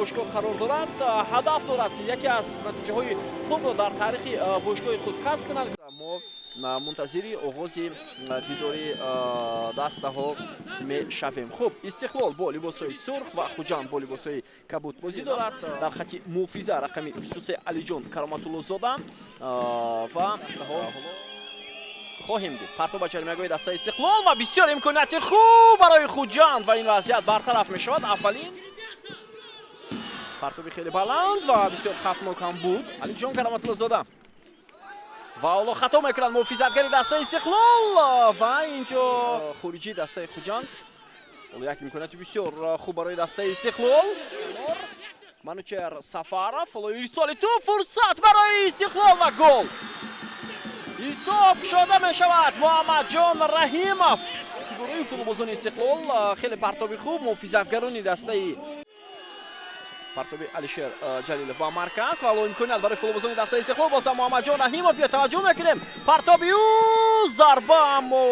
бошгоҳ қарор дорад, ҳадаф дорад ки яке аз натиҷаҳои хубро дар таърихи бошгоҳи худ касб кунад. мо мунтазири оғози дидори дастаҳо мешавем. Хуб, Истиқлол бо либосҳои сурх ва Хуҷанд бо либосҳои кабуд бозӣ дорад. Дар хати муҳофиза рақами 23 Алиҷон Кароматуллозода ва дастаҳо хоҳем дид. Партоб ба ҷаримагоҳи дастаи Истиқлол ва бисёр имконияти хуб барои Хуҷанд ва ин вазъият бартараф мешавад. Аввалин партоби хеле баланд ва бисёр хавфнок ҳам буд. Алиҷон Кароматуллозода ва ҳоло хато мекунад муҳофизатгари дастаи Истиқлол ва инҷо хуриҷи дастаи Хуҷанд. ҳоло як имконияти бисёр хуб барои дастаи Истиқлол. Манучер Сафаров, ҳоло ирсоли ту, фурсат барои Истиқлол ва гол. ҳисоб кушода мешавад. Муҳаммадҷон Раҳимов гурӯҳи футболбозони Истиқлол хеле партоби хуб, муҳофизатгарони дастаи партоби Алишер Ҷалилов ба марказ ва ҳоло имконият барои футболбозони дастаи Истиқлол. Бозам Муҳаммадҷон Раҳимов, биё таваҷҷӯҳ мекунем. Партоби ӯ зарба, аммо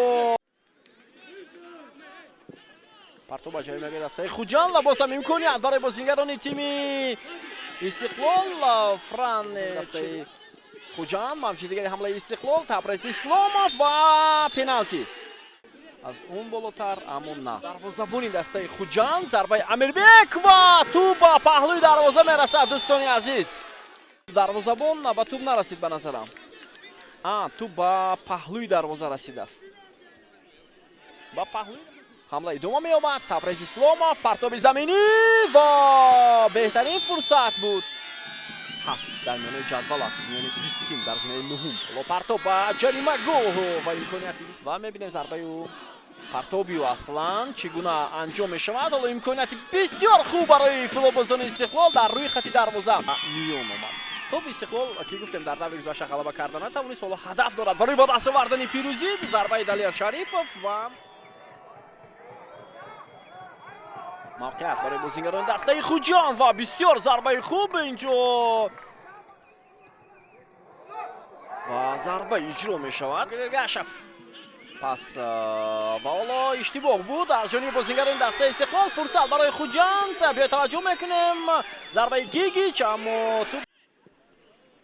партоб ба ҷаримагоҳи дастаи Хуҷанд ва бозам имконият барои бозингарони тими Истиқлол. Фран дастаи Хуҷанд, мавҷудигари ҳамлаи Истиқлол, Табрез Исломов ва пеналти. аз он болотар, аммо на. Дарвозабони дастаи Хуҷанд, зарбаи Амирбек ва тӯб ба паҳлӯи дарвоза мерасад. дӯстони азиз, дарвозабон ба тӯб нарасид ба назарам. Тӯб ба паҳлӯи дарвоза расидааст. ба паҳлӯи ҳамла идома меомад. Табрез Исломов, партоби заминӣ ва беҳтарин фурсат буд. ҳаст дар миёнаи ҷадвал аст, миёни 20 тим дар зинаи нуҳум. ҳоло партоб ба ҷаримагоҳ ва имконияти ва мебинем зарбаи ӯ партоби ӯ аслан чӣ гуна анҷом мешавад. ҳоло имконияти бисёр хуб барои футболбозони Истиқлол дар рӯи хати дарвоза миён омад. хуб, Истиқлол ки гуфтем дар даври гузашта ғалаба карда натавонист, ҳоло ҳадаф дорад барои ба даст овардани пирӯзӣ. Зарбаи Далер Шарифов ва мавқеат барои бозингарони дастаи Хуҷанд ва бисёр зарбаи хуб инҷо ва зарба иҷро мешавад. Гашаф пас ва ҳоло иштибоҳ буд дар ҷониби бозингарони дастаи Истиқлол. Фурсат барои Хуҷанд, биё таваҷҷӯҳ мекунем. Зарбаи Гигич, аммо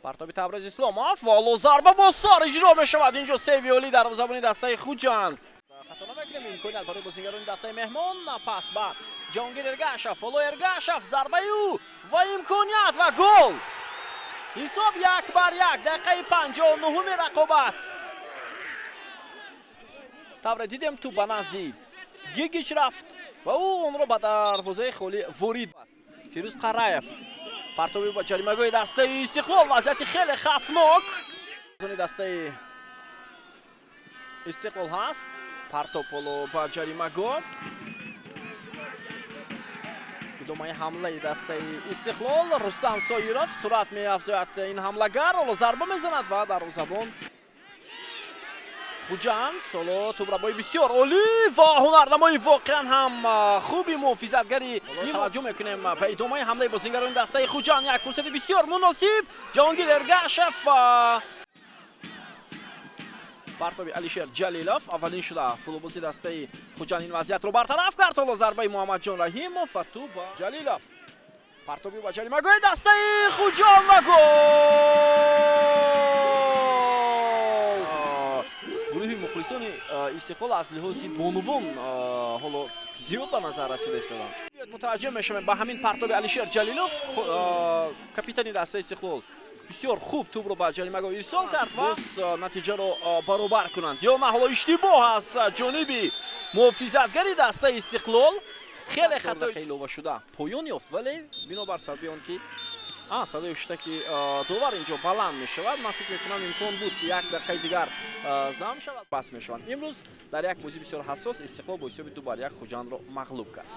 партоби Табрез Исломов ва ҳоло зарба бо сар иҷро мешавад. инҷо сейви олӣ дарвозабони дастаи Хуҷанд. хато намекунем, имконият барои бозингарони дастаи меҳмон. Пас ба Ҷаҳонгир Эргашев, ҳоло Эргашев, зарбаи ӯ ва имконият ва гол. ҳисоб 1-1, дақиқаи 59-уми рақобат. тавре дидем ту ба назди Гигич рафт ва ӯ онро ба дарвозаи холӣ ворид. Фирӯз Қараев, партоби ба ҷаримагоҳи дастаи Истиқлол, вазъияти хеле хавфнок. Дастаи Истиқлол ҳаст. Партоб ҳоло ба ҷаримагоҳ. идомаи ҳамлаи дастаи Истиқлол. Рустам Соиров сурат меафзояд ин ҳамлагар. ҳоло зарба мезанад ва дарвозабон Хуҷанд. ҳоло тӯбрабои бисёр олӣ ва ҳунарнамои воқеан ҳам хуби муҳофизатгари. таваҷҷӯҳ мекунем ба идомаи ҳамлаи бозингарони дастаи Хуҷанд. як фурсати бисёр муносиб. Ҷаҳонгир Эргашев, партоби Алишер Ҷалилов. аввалин шуда футболбози дастаи Хуҷанд ин вазъиятро бартараф кард. ҳоло зарбаи Муҳаммадҷон Раҳимов ва тӯб ба Ҷалилов. партоби ба ҷаримагоҳи дастаи Хуҷанд ва гол. гурӯҳи мухлисони Истиқлол аз лиҳози бонувон ҳоло зиёд ба назар расида истоданд. мутаваҷҷӯҳ мешавем ба ҳамин партоби Алишер Ҷалилов, капитани дастаи Истиқлол. бисёр хуб тӯбро ба ҷаримагоҳ ирсол кард ва натиҷаро баробар кунанд. ё на, ҳоло иштибоҳ аз ҷониби муҳофизатгари дастаи Истиқлол. хеле хатои илова шуда поён ёфт, вале бинобар сабаби он ки садои шутаки довар инҷо баланд мешавад. ман фикр мекунам имкон буд ки як дақиқаи дигар зам шавад. бас мешаванд. имрӯз дар як бозӣ бисёр ҳассос Истиқлол бо ҳисоби 2-1 Хуҷандро мағлуб кард.